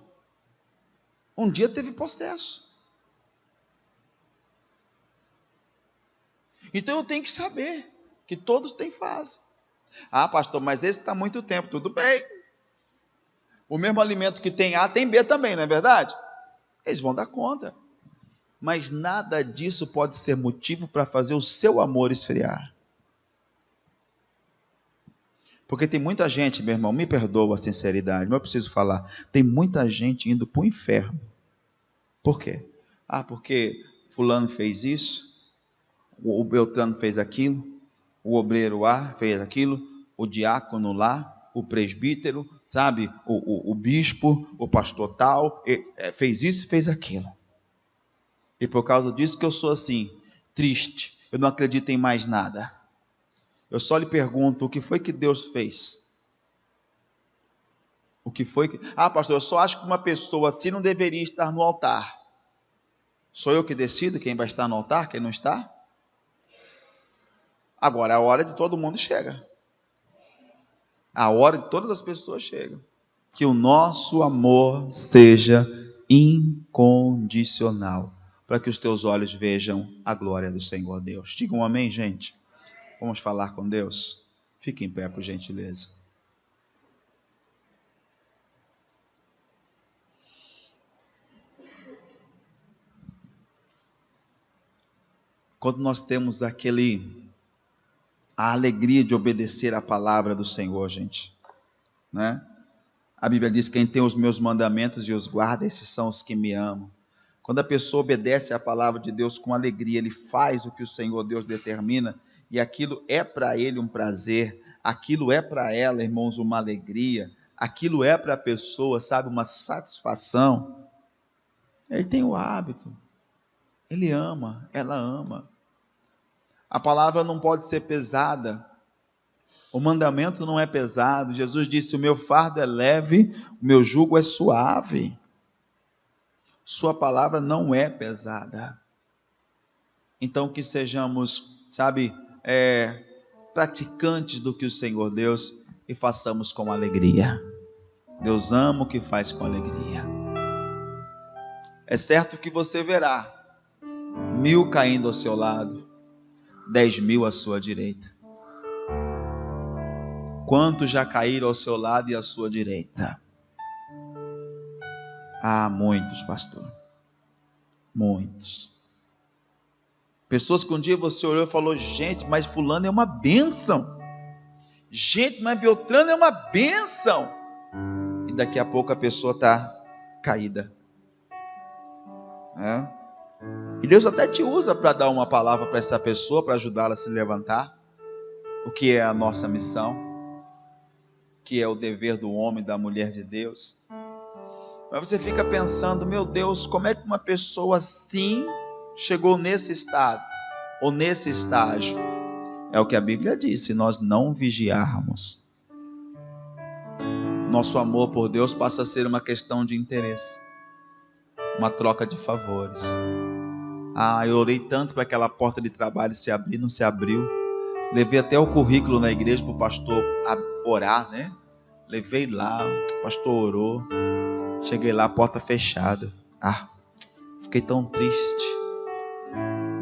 S1: um dia teve processo. Então eu tenho que saber que todos têm fase. Ah, pastor, mas esse está muito tempo. Tudo bem. O mesmo alimento que tem A, tem B também, não é verdade? Eles vão dar conta. Mas nada disso pode ser motivo para fazer o seu amor esfriar. Porque tem muita gente, meu irmão, me perdoa a sinceridade, mas eu preciso falar. Tem muita gente indo para o inferno. Por quê? Ah, porque fulano fez isso, o Beltrano fez aquilo, o obreiro A fez aquilo, o diácono lá, o presbítero, sabe, o bispo, o pastor tal, fez isso, fez aquilo. E por causa disso que eu sou assim, triste, eu não acredito em mais nada. Eu só lhe pergunto, o que foi que Deus fez? O que foi que... Ah, pastor, eu só acho que uma pessoa assim não deveria estar no altar. Sou eu que decido quem vai estar no altar, quem não está? Agora, a hora de todo mundo chega. A hora de todas as pessoas chega. Que o nosso amor seja incondicional, para que os teus olhos vejam a glória do Senhor Deus. Digam um amém, gente. Vamos falar com Deus? Fique em pé, por gentileza. Quando nós temos a alegria de obedecer a palavra do Senhor, gente, né? A Bíblia diz: quem tem os meus mandamentos e os guarda, esses são os que me amam. Quando a pessoa obedece à palavra de Deus com alegria, ele faz o que o Senhor Deus determina, e aquilo é para ele um prazer, aquilo é para ela, irmãos, uma alegria, aquilo é para a pessoa, sabe, uma satisfação. Ele tem o hábito, ele ama, ela ama. A palavra não pode ser pesada, o mandamento não é pesado. Jesus disse: o meu fardo é leve, o meu jugo é suave. Sua palavra não é pesada. Então que sejamos, sabe, praticantes do que o Senhor Deus, e façamos com alegria. Deus ama o que faz com alegria. É certo que você verá 1.000 caindo ao seu lado, 10.000 à sua direita. Quantos já caíram ao seu lado e à sua direita? Ah, muitos, pastor. Muitos. Pessoas que um dia você olhou e falou: gente, mas fulano é uma bênção. Gente, mas Beltrano é uma bênção. E daqui a pouco a pessoa está caída. E Deus até te usa para dar uma palavra para essa pessoa, para ajudá-la a se levantar. O que é a nossa missão? Que é o dever do homem e da mulher de Deus. Mas você fica pensando: meu Deus, como é que uma pessoa assim chegou nesse estado, ou nesse estágio? É o que a Bíblia diz: se nós não vigiarmos, nosso amor por Deus passa a ser uma questão de interesse, uma troca de favores. Ah, eu orei tanto para aquela porta de trabalho se abrir, não se abriu. Levei até o currículo na igreja para o pastor orar, né? Levei lá, o pastor orou. Cheguei lá, a porta fechada. Ah, fiquei tão triste.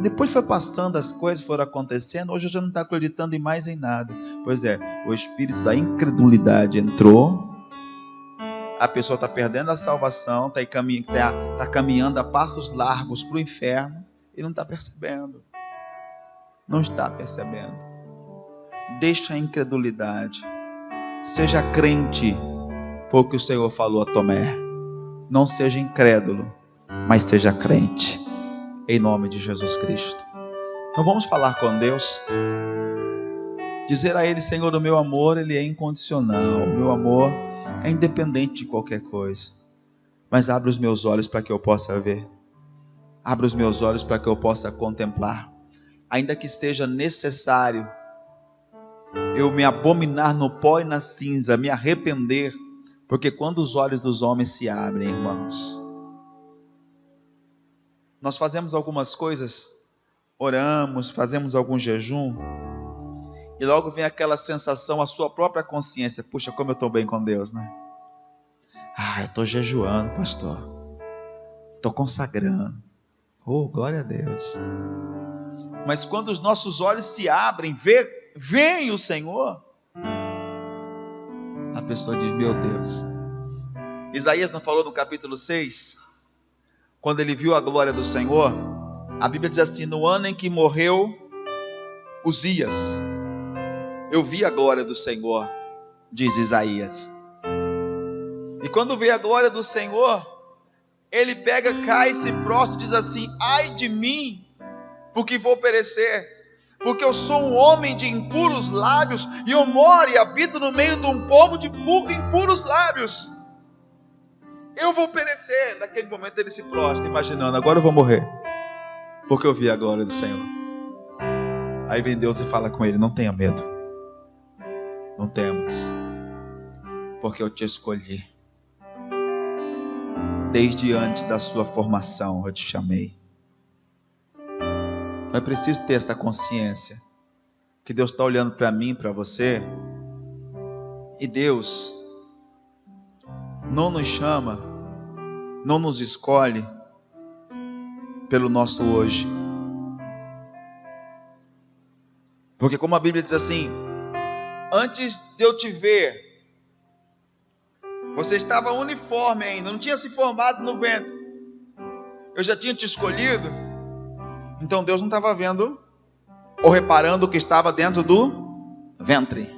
S1: Depois foi passando, as coisas foram acontecendo. Hoje eu já não estou acreditando mais em nada. Pois é, o espírito da incredulidade entrou. A pessoa está perdendo a salvação, está caminhando a passos largos para o inferno e não está percebendo. Não está percebendo. Deixa a incredulidade. Seja crente. Foi o que o Senhor falou a Tomé. Não seja incrédulo, mas seja crente. Em nome de Jesus Cristo. Então vamos falar com Deus. Dizer a Ele: Senhor, o meu amor, Ele é incondicional. O meu amor é independente de qualquer coisa. Mas abre os meus olhos para que eu possa ver. Abre os meus olhos para que eu possa contemplar. Ainda que seja necessário eu me abominar no pó e na cinza, me arrepender. Porque quando os olhos dos homens se abrem, irmãos, nós fazemos algumas coisas, oramos, fazemos algum jejum, e logo vem aquela sensação, a sua própria consciência: puxa, como eu estou bem com Deus, né? Eu estou jejuando, pastor, estou consagrando, oh, glória a Deus. Mas quando os nossos olhos se abrem, vem o Senhor, a pessoa diz: meu Deus. Isaías não falou no capítulo 6, quando ele viu a glória do Senhor? A Bíblia diz assim: no ano em que morreu Uzias, eu vi a glória do Senhor, diz Isaías. E quando vê a glória do Senhor, ele pega, cai, se prostra e diz assim: ai de mim, porque vou perecer, porque eu sou um homem de impuros lábios, e eu moro e habito no meio de um povo de impuros lábios. Eu vou perecer. Naquele momento ele se prostra, imaginando: agora eu vou morrer, porque eu vi a glória do Senhor. Aí vem Deus e fala com ele: não tenha medo, não temas, porque eu te escolhi. Desde antes da sua formação eu te chamei. É preciso ter essa consciência que Deus está olhando para mim, para você, e Deus não nos chama, não nos escolhe pelo nosso hoje. Porque como a Bíblia diz assim: antes de eu te ver, você estava uniforme ainda, não tinha se formado no ventre, eu já tinha te escolhido. Então Deus não estava vendo ou reparando o que estava dentro do ventre,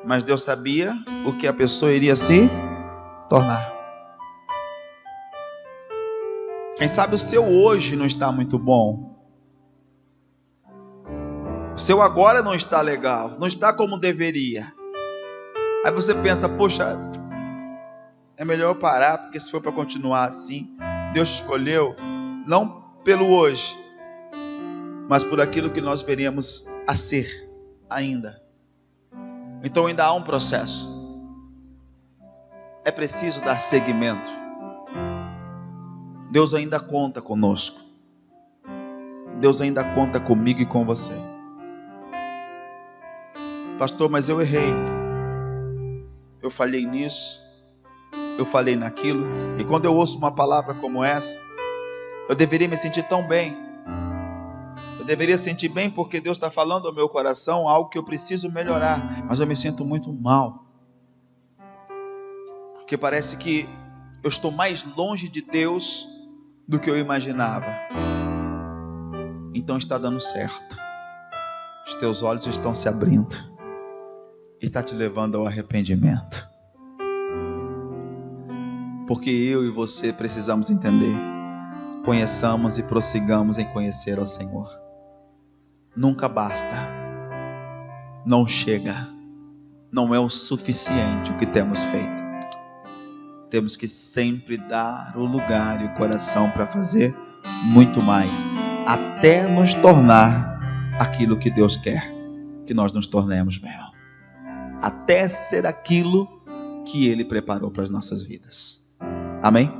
S1: mas Deus sabia o que a pessoa iria se tornar. Quem sabe o seu hoje não está muito bom, o seu agora não está legal, não está como deveria. Aí você pensa: poxa, é melhor eu parar, porque se for para continuar assim, Deus escolheu não pelo hoje, mas por aquilo que nós veríamos a ser ainda. Então ainda há um processo. É preciso dar seguimento. Deus ainda conta conosco. Deus ainda conta comigo e com você. Pastor, mas eu errei. Eu falhei nisso, eu falei naquilo. E quando eu ouço uma palavra como essa, eu deveria me sentir tão bem. Eu deveria sentir bem porque Deus está falando ao meu coração algo que eu preciso melhorar. Mas eu me sinto muito mal, porque parece que eu estou mais longe de Deus do que eu imaginava. Então está dando certo. Os teus olhos estão se abrindo e está te levando ao arrependimento. Porque eu e você precisamos entender: conheçamos e prossigamos em conhecer ao Senhor. Nunca basta, não chega, não é o suficiente o que temos feito. Temos que sempre dar o lugar e o coração para fazer muito mais, até nos tornar aquilo que Deus quer que nós nos tornemos, meu irmão. Até ser aquilo que Ele preparou para as nossas vidas. Amém?